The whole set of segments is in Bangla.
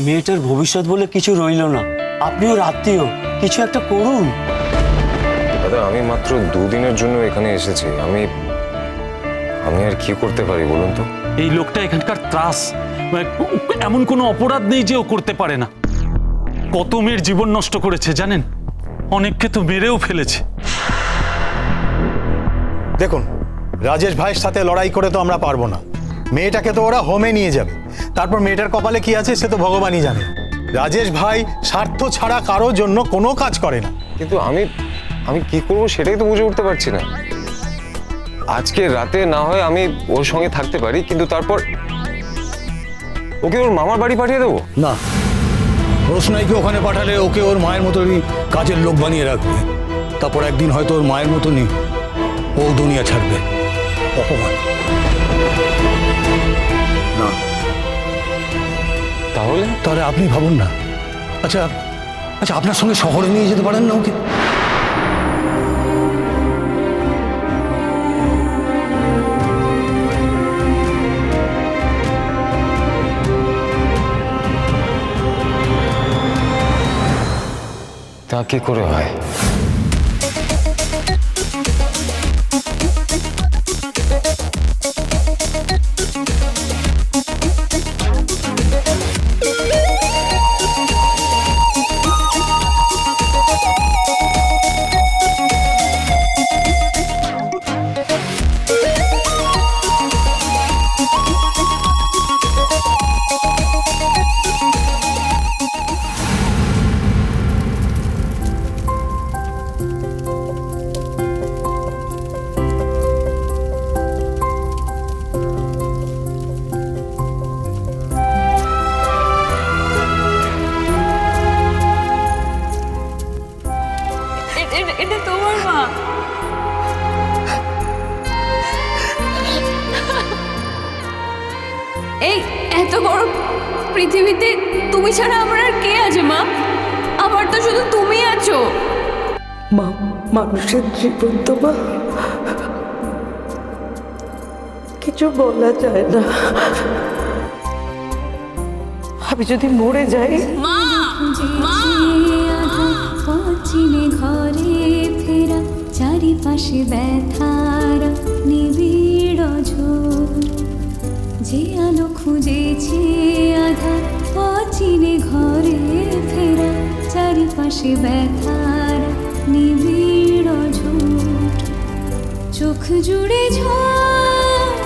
মেয়েটার ভবিষ্যৎ বলে কিছু রইল না। আপনিও আত্মীয়, কিছু একটা করুন। দাদা আমি মাত্র 2 দিনের জন্য এখানে এসেছি, আমি আর কি করতে পারি বলুন তো? এই লোকটা এখানকার ত্রাস, এমন কোনো অপরাধ নেই যে ও করতে পারে না। কত মেয়ের জীবন নষ্ট করেছে জানেন, অনেককে তো মেরেও ফেলেছে। দেখুন, রাজেশ ভাইয়ের সাথে লড়াই করে তো আমরা পারবো না। মেয়েটাকে তো ওরা হোমে নিয়ে যাবে, তারপর মেয়েটার কপালে কি আছে সে তো ভগবানই জানে। রাজেশ ভাই স্বার্থ ছাড়া কারোর জন্য কোনো কাজ করে না। কিন্তু আমি কি করবো সেটাই তো বুঝে উঠতে পারছি না। আজকে রাতে না হয় আমি ওর সঙ্গে থাকতে পারি, কিন্তু তারপর ওকে ওর মামার বাড়ি পাঠিয়ে দেবো? না, রোশনাইকে ওখানে পাঠালে ওকে ওর মায়ের মতনই কাজের লোক বানিয়ে রাখবে। তারপর একদিন হয়তো ওর মায়ের মতনই ও দুনিয়া ছাড়বে। অপমান। না, তাহলে আপনি ভাবুন না। আচ্ছা, আপনার সঙ্গে শহরে নিয়ে যেতে পারেন না ওকে? তা কি করে হয়? এটা তোমার মা। এই এত বড় পৃথিবীতে তুমি ছাড়া আমার আর কে আছে মা? আমার তো শুধু তুমি আছো। মা, মানুষের জীবন তো মা কিছু বলা যায় না। আমি যদি মরে যাই, মা মা চিনে ঘরে ফেরা, চারিপাশে ব্যথার নিবিড় ঝোর, যে আলো খুঁজেছে আধার, অচিনে ঘরে ফেরা, চারিপাশে ব্যথার নিবিড় ঝোর, চোখ জুড়ে ঝড়,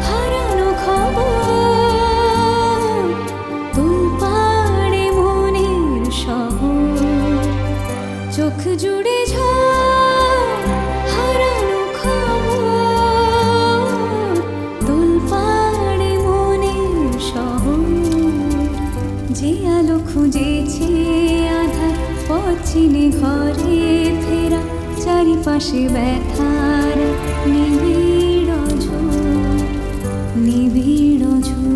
হারানো খবর, তুলপাড়ে মনের শহর, চোখ জুড়ে ঝড়, হারানো খবর, তুলপাড়ে মনের শহর, যে আলো খুঁজেছে আধার, পচিনে ঘরে ফেরা, চারিপাশে ব্যথার নিবিড় ঝোর, নিবিড় ঝোর।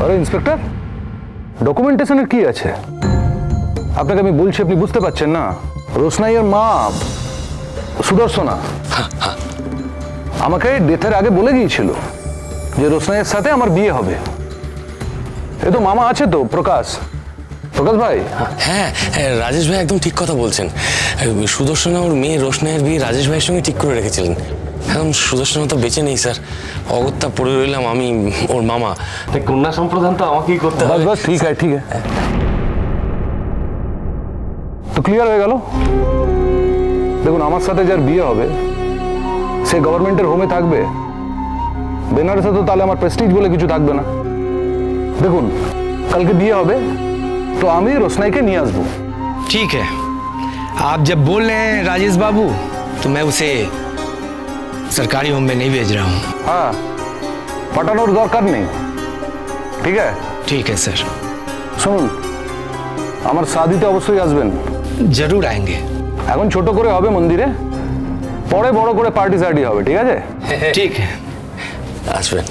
আরে ইন্সপেক্টর, ডকুমেন্টেশনের কি আছে? আপনাকে আমি বলছি, আপনি বুঝতে পারছেন না? রোশনাইয়ের মা সুদর্শনা আমাকে ডেথের আগে বলে গিয়েছিল যে রোশনাইয়ের সাথে আমার বিয়ে হবে। এ তো মামা আছে তো, প্রকাশ ভাই। হ্যাঁ, রাজেশ ভাই একদম ঠিক কথা বলছেন। সুদর্শনা ওর মেয়ে রোশনাইয়ের বিয়ে রাজেশ ভাইয়ের সঙ্গে ঠিক করে রেখেছিলেন। এখন সুদর্শনা তো বেঁচে নেই স্যার, অগত্যা পড়ে রইলাম আমি, ওর মামা। কন্যা সম্প্রদান তো আমাকেই করতে হবে। বাস ঠিক আছে, ঠিক আছে, তো ক্লিয়ার হয়ে গেল। দেখুন, আমার সাথে যার বিয়ে হবে সে গভর্নমেন্টের হোমে থাকবে, বেনারসে তো তাহলে আমার প্রেস্টিজ বলে কিছু থাকবে না। দেখুন, কালকে বিয়ে হবে তো আমি रोशनाई নিয়ে আসবো। ठीक है, आप जब बोल रहे हैं राजेश बाबू तो मैं उसे सरकारी होम में नहीं भेज रहा हूँ। हाँ, পাঠানোর দরকার নেই, ঠিক আছে? ठीक है सर। শুনুন, আমার শাদিতে অবশ্যই আসবেন। जरूर आएंगे। এখন ছোট করে হবে মন্দিরে, পরে বড় করে পার্টি সার্টি হবে, ঠিক আছে? ठीक है, আসবেন।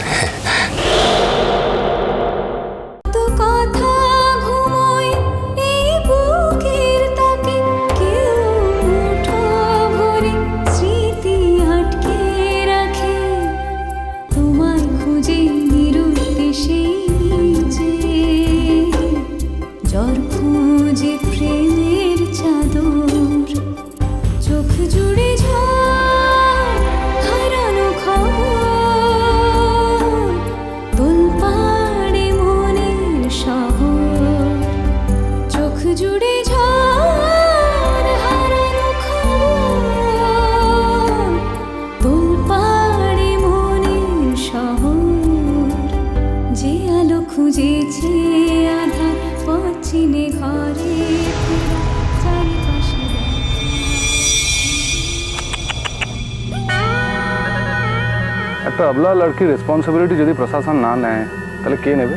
একটা अबला लड़की রেসপন্সিবিলিটি যদি প্রশাসন না নেয় তাহলে কে নেবে?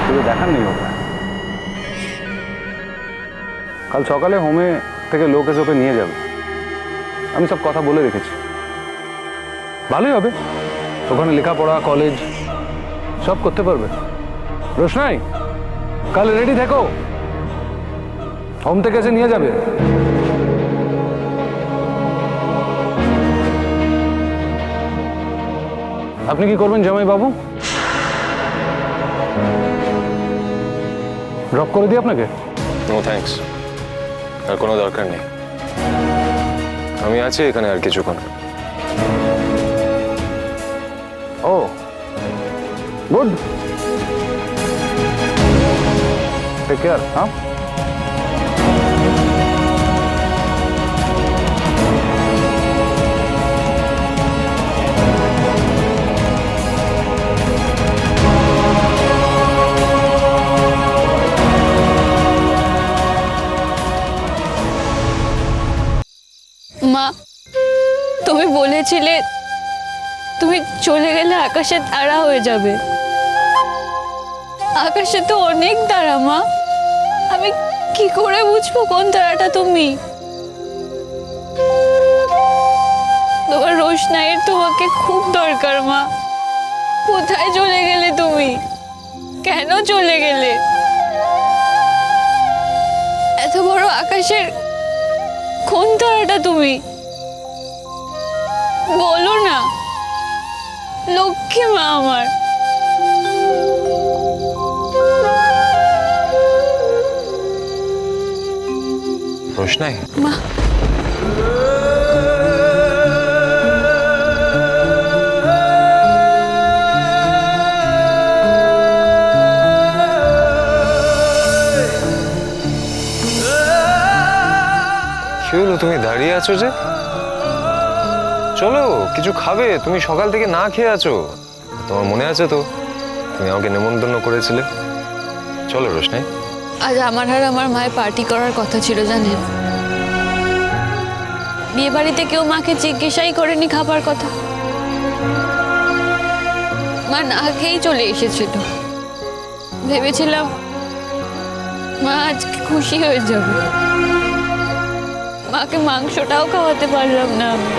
শুধু দেখার নেই ওটা। কাল সকালে হোমে থেকে লোক এসে ওকে নিয়ে যাবে, আমি সব কথা বলে রেখেছি। ভালোই হবে, ওখানে লেখাপড়া কলেজ সব করতে পারবে। রোশনাই, কাল রেডি থেকো, হোম থেকে এসে নিয়ে যাবে। আপনি কি করবেন জামাই বাবু? ড্রপ করে দিই আপনাকে? নো থ্যাঙ্কস, আর কোনো দরকার নেই। আমি আছি এখানে আর কিছুক্ষণ। ও গুড, টেক কেয়ার। হ্যাঁ, মা, তুমি বলেছিলে তুমি চলে গেলে আকাশে তারা হয়ে যাবে। আকাশে তো অনেক তারা মা, আমি কি করে বুঝবো কোন তারাটা তুমি? তোমার রোশনাইয়ের তোমাকে খুব দরকার মা। কোথায় চলে গেলে তুমি? কেন চলে গেলে? এত বড় আকাশের কোন তারাটা তুমি? বলো না, লক্ষ্মী মা আমার। রোশনাই, মা, কি হলো, তুমি দাঁড়িয়ে আছো যে? চলো, কিছু খাবে? তুমি সকাল থেকে না খেয়ে আছো। তোমার মনে আছে তো, তুমি আমাকে নেমন্তন্ন করেছিলে। চলো রোশনাই। আজ আমার আর আমার মায়ের পার্টি করার কথা ছিল জানেন। বিয়ে বাড়িতে কেউ মাকে জিজ্ঞাসাই করেনি খাবার কথা। মা না খেয়েই চলে এসেছিল। ভেবেছিলাম মা আজকে খুশি হয়ে যাবে। মাকে মাংসটাও খাওয়াতে পারলাম না আমি।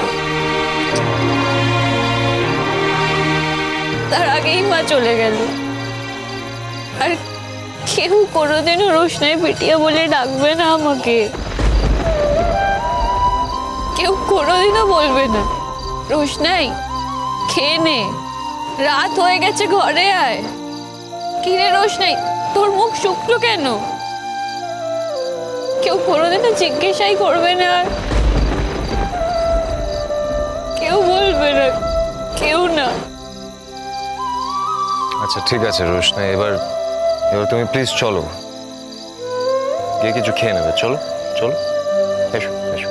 তার আগেই মা চলে গেল। আর কেউ কোনোদিনও রোশনাই পিটিয়া বলে ডাকবে না আমাকে। কেউ কোনোদিনও বলবে না, রোশনাই খেয়ে নে, রাত হয়ে গেছে, ঘরে আয়। কিরে রোশনাই, তোর মুখ শুকনো কেন? কেউ কোনোদিনও জিজ্ঞাসাই করবে না, আর কেউ বলবে না, কেউ না। আচ্ছা ঠিক আছে রোশনাই, এবার তুমি প্লিজ চলো, গিয়ে কিছু খেয়ে নেবে। চলো চলো, এসো এসো।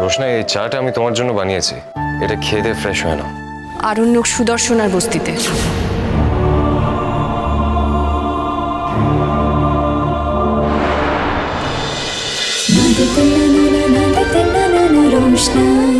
রোশনাই, এই চাটা আমি তোমার জন্য বানিয়েছি, এটা খেয়ে দিয়ে ফ্রেশ হয় না। আরণ্যক সুদর্শনার বস্তিতে। রোশনাই।